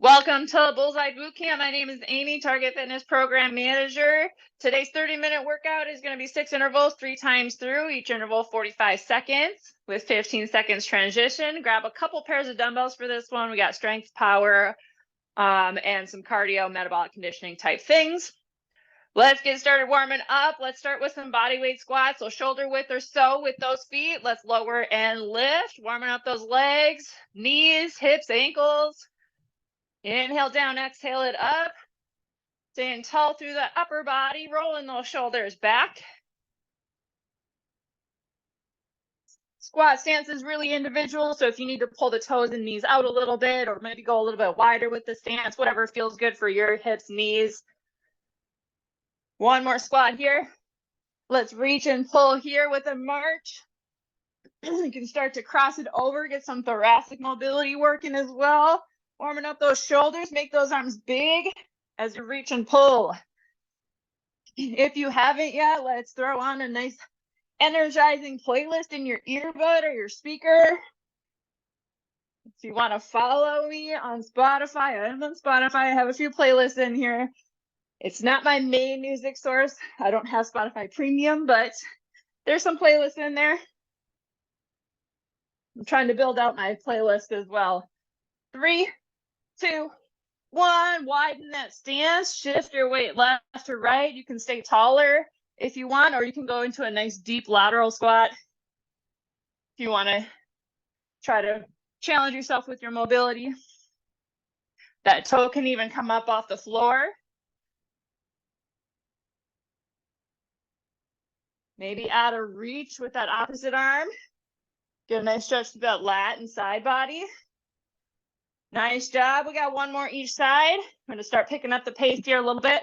Welcome to Bullseye Bootcamp. My name is Amy, Target Fitness Program Manager. Today's 30-minute workout is going to be 6 intervals, 3 times through, each interval 45 seconds with 15 seconds transition. Grab a couple pairs of dumbbells for this one. We got strength, power, and some cardio, metabolic conditioning type things. Let's get started warming up. Let's start with some body weight squats. So shoulder width or so with those feet. Let's lower and lift, warming up those legs, knees, hips, ankles. Inhale down, exhale it up. Staying tall through the upper body, rolling those shoulders back. Squat stance is really individual, so if you need to pull the toes and knees out a little bit, or maybe go a little bit wider with the stance, whatever feels good for your hips, knees. One more squat here. Let's reach and pull here with a march. You can start to cross it over, get some thoracic mobility working as well. Warming up those shoulders, make those arms big as you reach and pull. If you haven't yet, let's throw on a nice energizing playlist in your earbud or your speaker. If you want to follow me on Spotify, I'm on Spotify. I have a few playlists in here. It's not my main music source. I don't have Spotify Premium, but there's some playlists in there. I'm trying to build out my playlist as well. 3, 2, 1, widen that stance, shift your weight left to right. You can stay taller if you want, or you can go into a nice deep lateral squat if you want to try to challenge yourself with your mobility. That toe can even come up off the floor. Maybe add a reach with that opposite arm. Get a nice stretch to that lat and side body. Nice job. We got one more each side. I'm going to start picking up the pace here a little bit.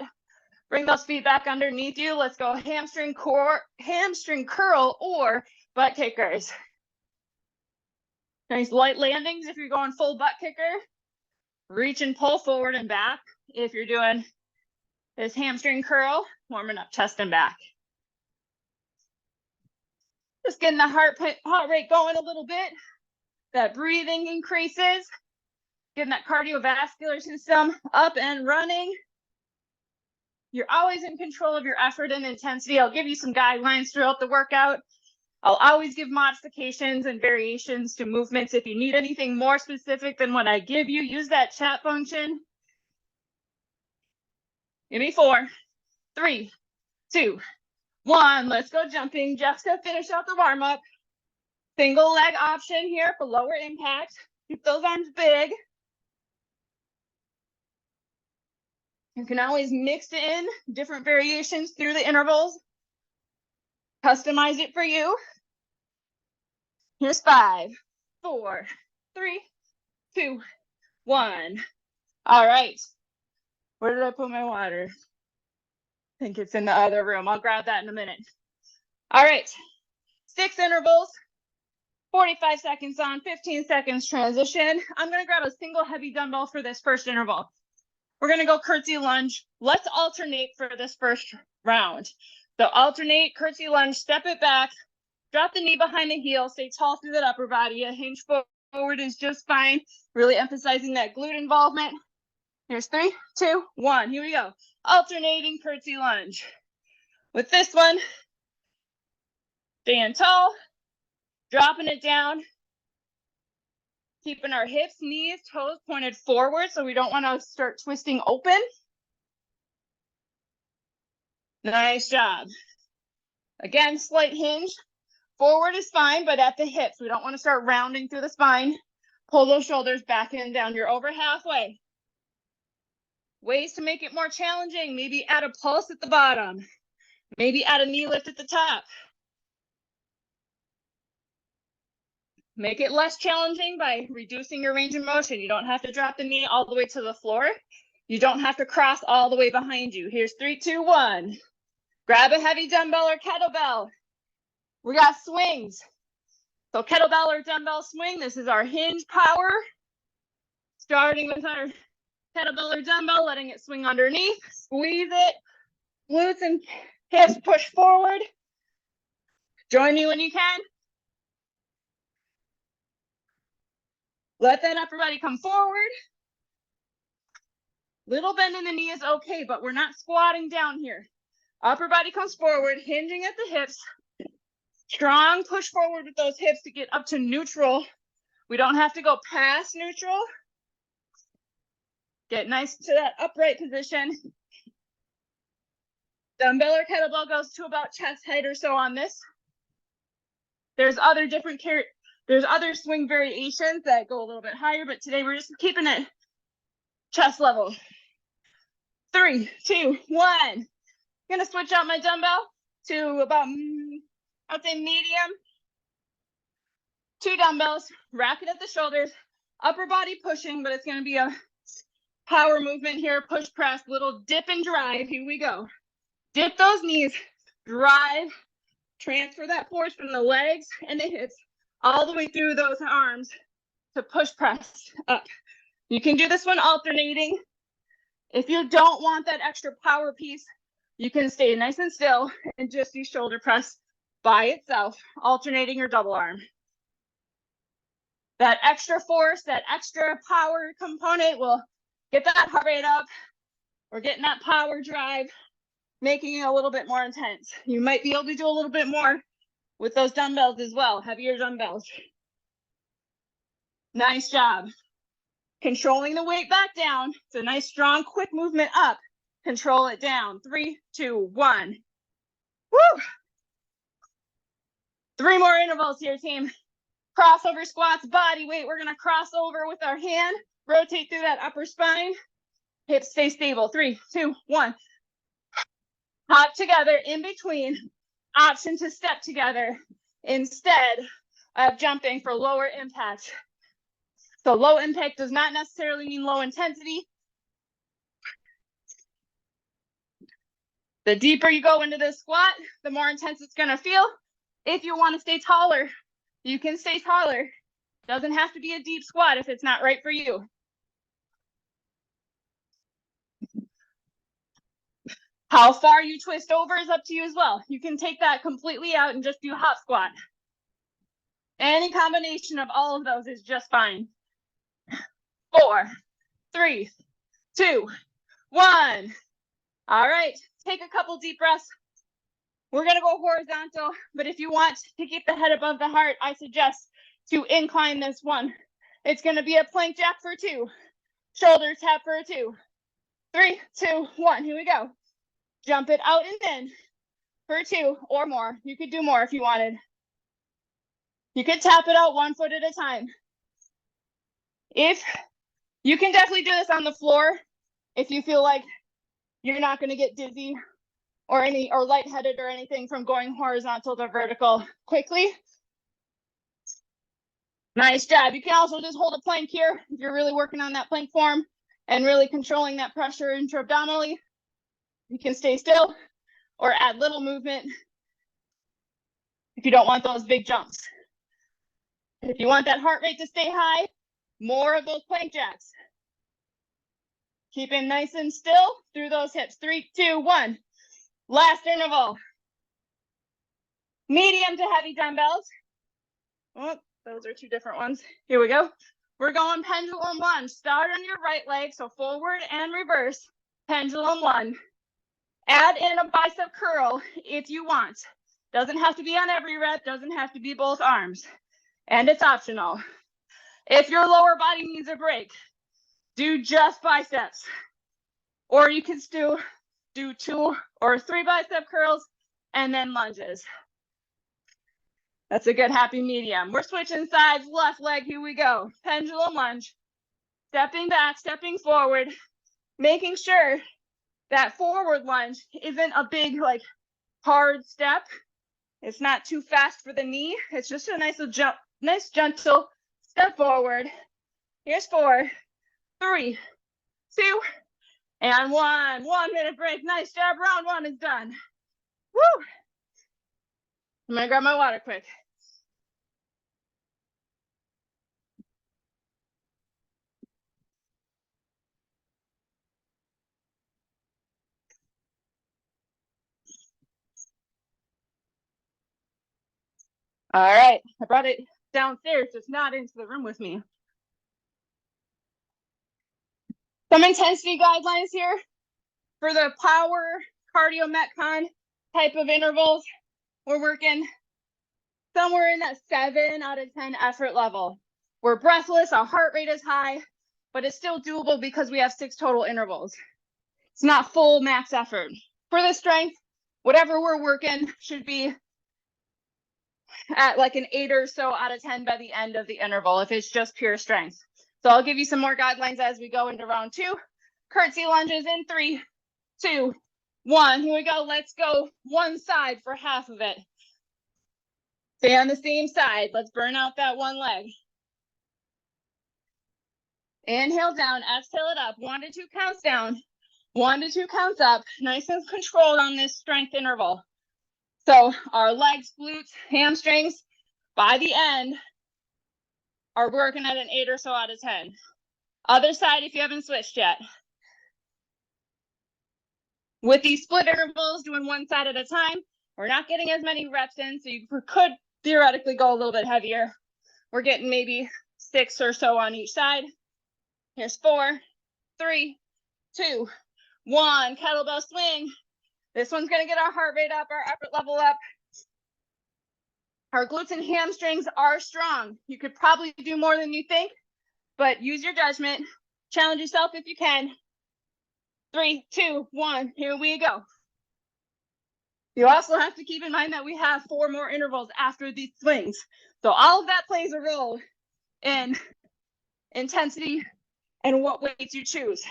Bring those feet back underneath you. Let's go hamstring curl or butt kickers. Nice light landings if you're going full butt kicker. Reach and pull forward and back. If you're doing this hamstring curl, warming up chest and back. Just getting the heart rate going a little bit. That breathing increases. Getting that cardiovascular system up and running. You're always in control of your effort and intensity. I'll give you some guidelines throughout the workout. I'll always give modifications and variations to movements. If you need anything more specific than what I give you, use that chat function. Give me 4, 3, 2, 1. Let's go jumping. Just to finish out the warm up. Single leg option here for lower impact. Keep those arms big. You can always mix in different variations through the intervals. Customize it for you. Here's 5, 4, 3, 2, 1. All right. Where did I put my water? I think it's in the other room. I'll grab that in a minute. All right. 6 intervals, 45 seconds on, 15 seconds transition. I'm going to grab a single heavy dumbbell for this first interval. We're going to go curtsy lunge. Let's alternate for this first round. So alternate, curtsy lunge, step it back, drop the knee behind the heel, stay tall through that upper body. A hinge forward is just fine. Really emphasizing that glute involvement. Here's 3, 2, 1. Here we go. Alternating curtsy lunge. With this one, staying tall, dropping it down, keeping our hips, knees, toes pointed forward so we don't want to start twisting open. Nice job. Again, slight hinge. Forward is fine, but at the hips. We don't want to start rounding through the spine. Pull those shoulders back and down. You're over halfway. Ways to make it more challenging. Maybe add a pulse at the bottom. Maybe add a knee lift at the top. Make it less challenging by reducing your range of motion. You don't have to drop the knee all the way to the floor. You don't have to cross all the way behind you. Here's 3, 2, 1. Grab a heavy dumbbell or kettlebell. We got swings. So kettlebell or dumbbell swing. This is our hinge power. Starting with our kettlebell or dumbbell, letting it swing underneath. Squeeze it. Glutes and hips push forward. Join me when you can. Let that upper body come forward. Little bend in the knee is okay, but we're not squatting down here. Upper body comes forward, hinging at the hips. Strong push forward with those hips to get up to neutral. We don't have to go past neutral. Get nice to that upright position. Dumbbell or kettlebell goes to about chest height or so on this. There's other swing variations that go a little bit higher, but today we're just keeping it chest level. 3, 2, 1. I'm gonna switch out my dumbbell to about, I'd say medium. 2 dumbbells, rack it at the shoulders, upper body pushing, but it's gonna be a power movement here, push press, little dip and drive. Here we go. Dip those knees, drive, transfer that force from the legs and the hips all the way through those arms to push press up. You can do this one alternating. If you don't want that extra power piece, you can stay nice and still and just do shoulder press by itself, alternating your double arm. That extra force, that extra power component will get that heart rate up. We're getting that power drive, making it a little bit more intense. You might be able to do a little bit more with those dumbbells as well, heavier dumbbells. Nice job. Controlling the weight back down. It's a nice, strong, quick movement up. Control it down. 3, 2, 1. Woo! 3 more intervals here, team. Crossover squats, body weight. We're gonna cross over with our hand. Rotate through that upper spine. Hips stay stable. 3, 2, 1. Hop together in between. Option to step together instead of jumping for lower impact. So low impact does not necessarily mean low intensity. The deeper you go into this squat, the more intense it's gonna feel. If you want to stay taller, you can stay taller. Doesn't have to be a deep squat if it's not right for you. How far you twist over is up to you as well. You can take that completely out and just do hop squat. Any combination of all of those is just fine. 4, 3, 2, 1. All right, take a couple deep breaths. We're gonna go horizontal, but if you want to keep the head above the heart, I suggest to incline this one. It's gonna be a plank jack for 2. Shoulder tap for 2. 3, 2, 1, here we go. Jump it out and in for 2 or more. You could do more if you wanted. You could tap it out 1 foot at a time. If you can definitely do this on the floor if you feel like you're not going to get dizzy or lightheaded or anything from going horizontal to vertical quickly. Nice job. You can also just hold a plank here if you're really working on that plank form and really controlling that pressure intra-abdominally. You can stay still or add little movement if you don't want those big jumps. If you want that heart rate to stay high, more of those plank jacks. Keep it nice and still through those hips. 3, 2, 1. Last interval. Medium to heavy dumbbells. Oh, those are 2 different ones. Here we go. We're going pendulum lunge. Start on your right leg, so forward and reverse. Pendulum lunge. Add in a bicep curl if you want. Doesn't have to be on every rep, doesn't have to be both arms. And it's optional. If your lower body needs a break, do just biceps. Or you can still do 2 or 3 bicep curls and then lunges. That's a good happy medium. We're switching sides, left leg, here we go. Pendulum lunge. Stepping back, stepping forward, making sure that forward lunge isn't a big, hard step. It's not too fast for the knee. It's just a nice little jump, nice gentle step forward. Here's 4, 3, 2, and 1. 1 minute break. Nice job. Round 1 is done. Woo! I'm gonna grab my water quick. All right, I brought it downstairs, just not into the room with me. Some intensity guidelines here for the power cardio metcon type of intervals. We're working somewhere in that 7 out of 10 effort level. We're breathless, our heart rate is high, but it's still doable because we have 6 total intervals. It's not full max effort. For the strength, whatever we're working should be at like an 8 or so out of 10 by the end of the interval if it's just pure strength. So I'll give you some more guidelines as we go into round 2. Curtsy lunges in 3, 2, 1. Here we go. Let's go one side for half of it. Stay on the same side. Let's burn out that one leg. Inhale down, exhale it up. 1 to 2 counts down. 1 to 2 counts up. Nice and controlled on this strength interval. So our legs, glutes, hamstrings, by the end, are working at an 8 or so out of 10. Other side if you haven't switched yet. With these split intervals, doing one side at a time, we're not getting as many reps in, so you could theoretically go a little bit heavier. We're getting maybe 6 or so on each side. Here's 4, 3, 2, 1. Kettlebell swing. This one's going to get our heart rate up, our effort level up. Our glutes and hamstrings are strong. You could probably do more than you think, but use your judgment. Challenge yourself if you can. 3, 2, 1. Here we go. You also have to keep in mind that we have 4 more intervals after these swings. So all of that plays a role in intensity and what weights you choose.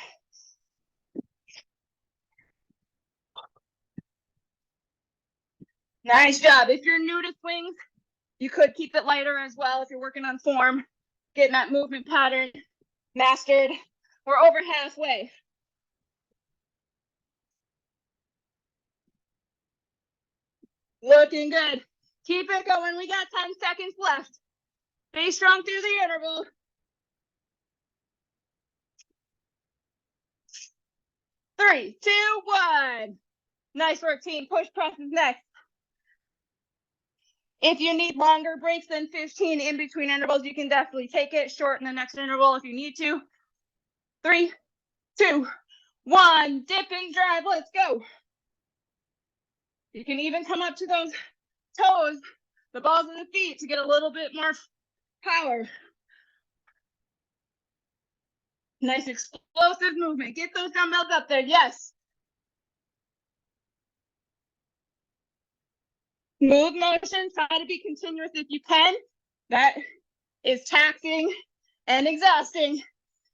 Nice job. If you're new to swings, you could keep it lighter as well if you're working on form, getting that movement pattern mastered. We're over halfway. Looking good. Keep it going. We got 10 seconds left. Stay strong through the interval. 3, 2, 1. Nice work, team. Push press is next. If you need longer breaks than 15 in between intervals, you can definitely take it. Shorten the next interval if you need to. 3, 2, 1. Dip and drive. Let's go. You can even come up to those toes, the balls of the feet, to get a little bit more power. Nice explosive movement. Get those dumbbells up there. Yes. Smooth motion. Try to be continuous if you can. That is taxing and exhausting.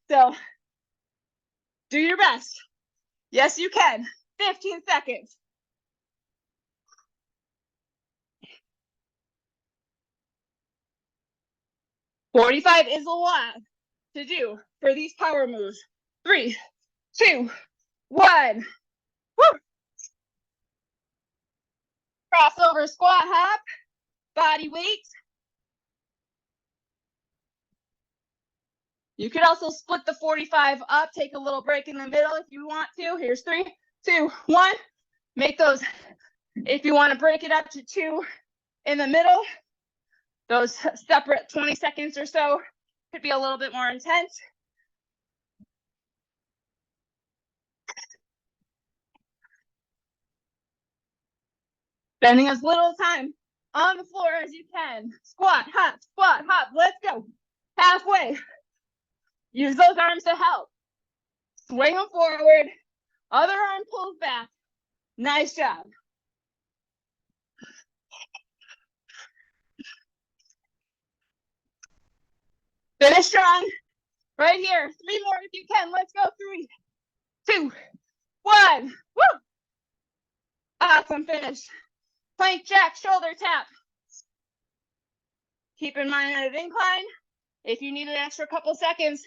So do your best. Yes, you can. 15 seconds. $45 is a lot to do for these power moves. 3, 2, 1. Woo! Crossover squat hop, body weight. You could also split the 45 up, take a little break in the middle if you want to. Here's 3, 2, 1. Make those, if you want to break it up to 2 in the middle, those separate 20 seconds or so could be a little bit more intense. Spending as little time on the floor as you can. Squat, hop, let's go. Halfway. Use those arms to help. Swing them forward. Other arm pulls back. Nice job. Finish strong. Right here. 3 more if you can. Let's go. 3, 2, 1. Woo! Awesome finish. Plank jack, shoulder tap. Keep in mind at an incline, if you need an extra couple seconds,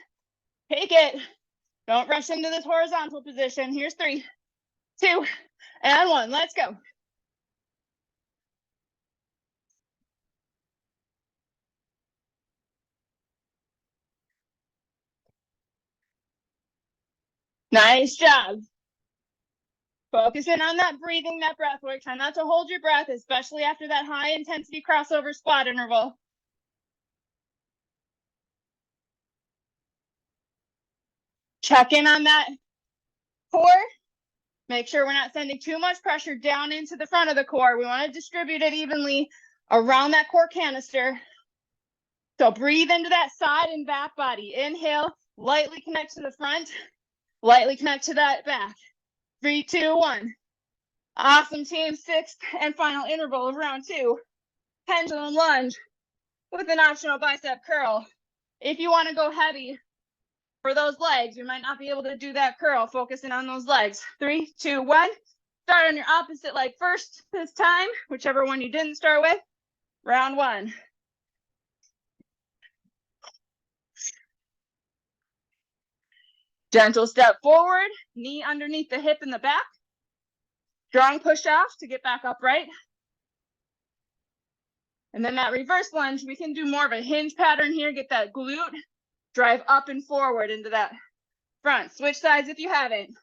take it. Don't rush into this horizontal position. Here's 3, 2, and 1. Let's go. Nice job. Focusing on that breathing, that breath work. Try not to hold your breath, especially after that high intensity crossover squat interval. Check in on that core. Make sure we're not sending too much pressure down into the front of the core. We want to distribute it evenly around that core canister. So breathe into that side and back body. Inhale, lightly connect to the front, lightly connect to that back. 3, 2, 1. Awesome, team. Sixth and final interval of round 2. Pendulum lunge with an optional bicep curl. If you want to go heavy for those legs, you might not be able to do that curl, focusing on those legs. 3, 2, 1. Start on your opposite leg first this time, whichever one you didn't start with. Round 1. Gentle step forward, knee underneath the hip in the back. Strong push off to get back upright. And then that reverse lunge, we can do more of a hinge pattern here. Get that glute, drive up and forward into that front. Switch sides if you haven't.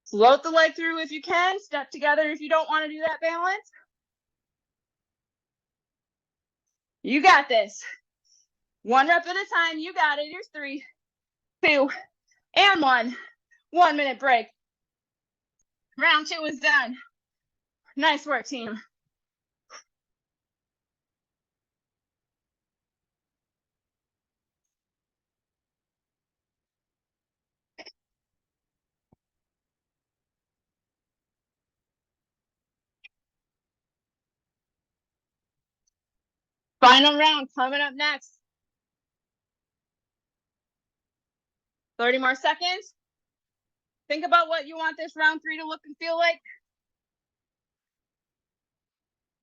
Float the leg through if you can. Step together if you don't want to do that balance. You got this. 1 rep at a time. You got it. Here's 3, 2, and 1. 1 minute break. Round 2 is done. Nice work, team. Final round coming up next. 30 more seconds. Think about what you want this round 3 to look and feel like.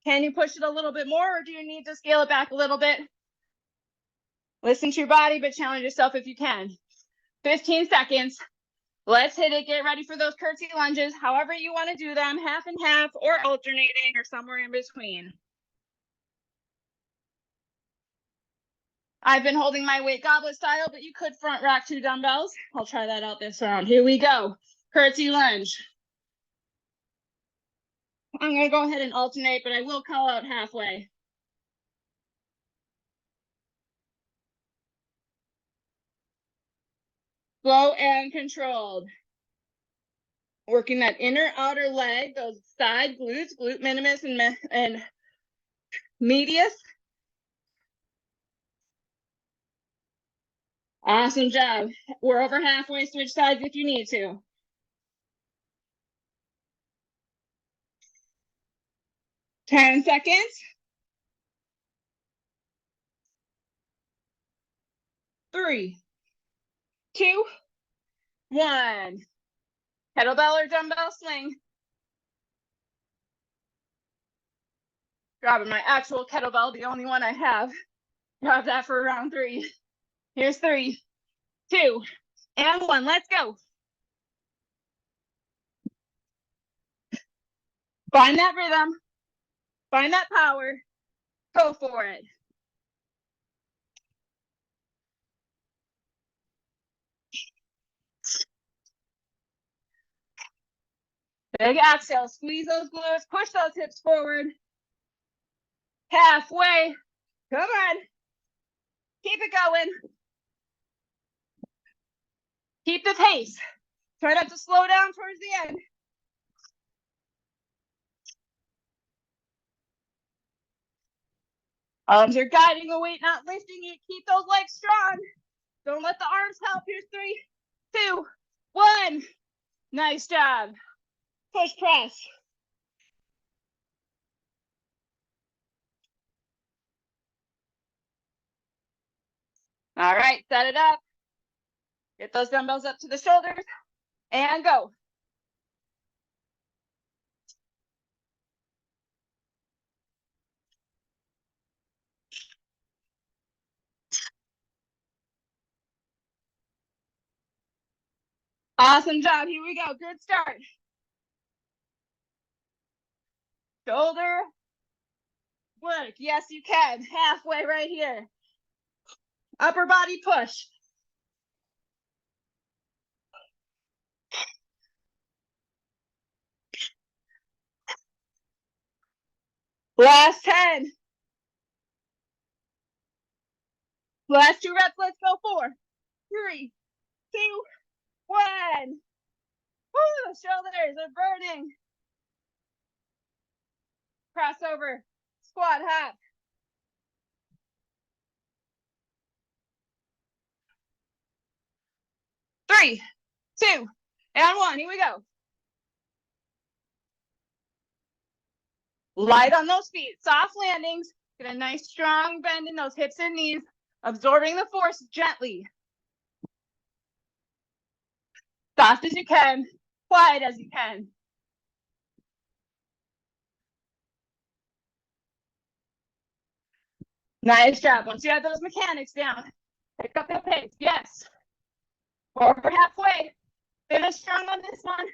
Can you push it a little bit more, or do you need to scale it back a little bit? Listen to your body, but challenge yourself if you can. 15 seconds. Let's hit it. Get ready for those curtsy lunges, however you want to do them, half and half, or alternating, or somewhere in between. I've been holding my weight goblet style, but you could front rack 2 dumbbells. I'll try that out this round. Here we go. Curtsy lunge. I'm going to go ahead and alternate, but I will call out halfway. Slow and controlled. Working that inner outer leg, those side glutes, glute minimus and medius. Awesome job. We're over halfway. Switch sides if you need to. Ten seconds. 3, 2, 1. Kettlebell or dumbbell swing. Grabbing my actual kettlebell, the only one I have. Grab that for round 3. Here's 3, 2, and 1. Let's go. Find that rhythm. Find that power. Go for it. Big exhale. Squeeze those glutes. Push those hips forward. Halfway. Come on. Keep it going. Keep the pace. Try not to slow down towards the end. Arms are guiding the weight, not lifting it. Keep those legs strong. Don't let the arms help. Here's 3, 2, 1. Nice job. Push press. All right, set it up. Get those dumbbells up to the shoulders and go. Awesome job. Here we go. Good start. Shoulder work. Yes, you can. Halfway right here. Upper body push. Last 10. Last 2 reps. Let's go. 4, 3, 2, 1. Woo, shoulders are burning. Crossover, squat hop. 3, 2, and 1. Here we go. Light on those feet, soft landings. Get a nice strong bend in those hips and knees, absorbing the force gently. Soft as you can, quiet as you can. Nice job. Once you have those mechanics down, pick up the pace. Yes. Over halfway. Finish strong on this one.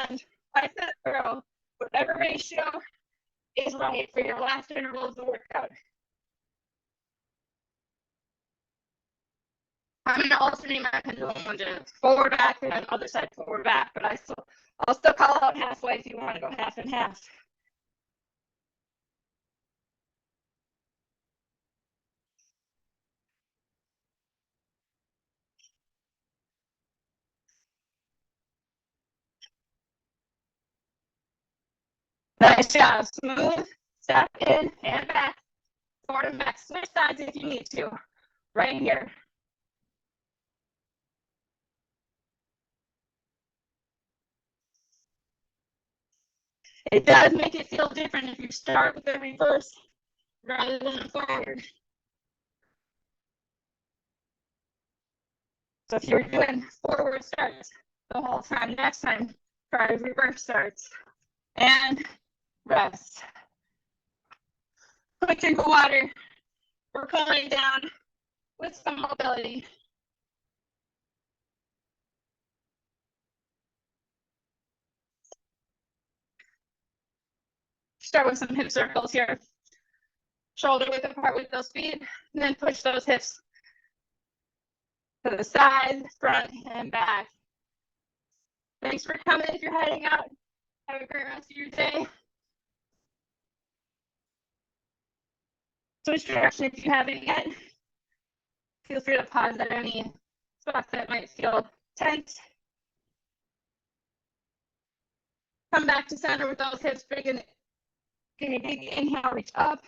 And bicep curl, whatever ratio is right for your last interval of the workout. I'm gonna alternate my pendulum one to forward back and then other side forward back, but I'll still call out halfway if you want to go half and half. Nice job. Smooth step in and back, forward and back. Switch sides if you need to. Right here. It does make it feel different if you start with the reverse rather than the forward. So if you're doing forward starts the whole time, next time, try reverse starts. And rest. Quick drink of water. We're cooling down with some mobility. Start with some hip circles here. Shoulder width apart with those feet, and then push those hips to the side, front, and back. Thanks for coming. If you're heading out, have a great rest of your day. Switch direction if you haven't yet. Feel free to pause at any spots that might feel tense. Come back to center with those hips big and get a big inhale, reach up.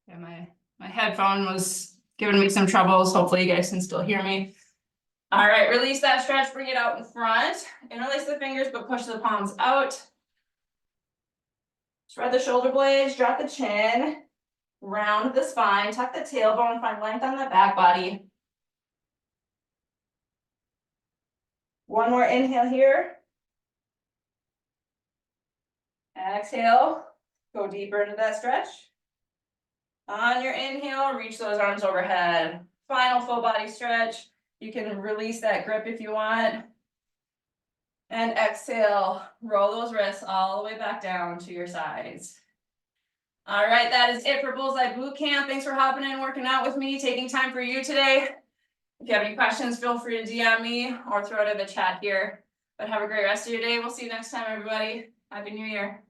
Yeah, my headphone was giving me some troubles. Hopefully you guys can still hear me. All right, release that stretch, bring it out in front. Interlace the fingers, but push the palms out. Spread the shoulder blades, drop the chin, round the spine, tuck the tailbone, find length on the back body. One more inhale here. Exhale, go deeper into that stretch. On your inhale, reach those arms overhead. Final full body stretch. You can release that grip if you want. And exhale, roll those wrists all the way back down to your sides. All right, that is it for Bullseye Bootcamp. Thanks for hopping in, working out with me, taking time for you today. If you have any questions, feel free to DM me or throw it in the chat here. But have a great rest of your day. We'll see you next time, everybody. Happy New Year.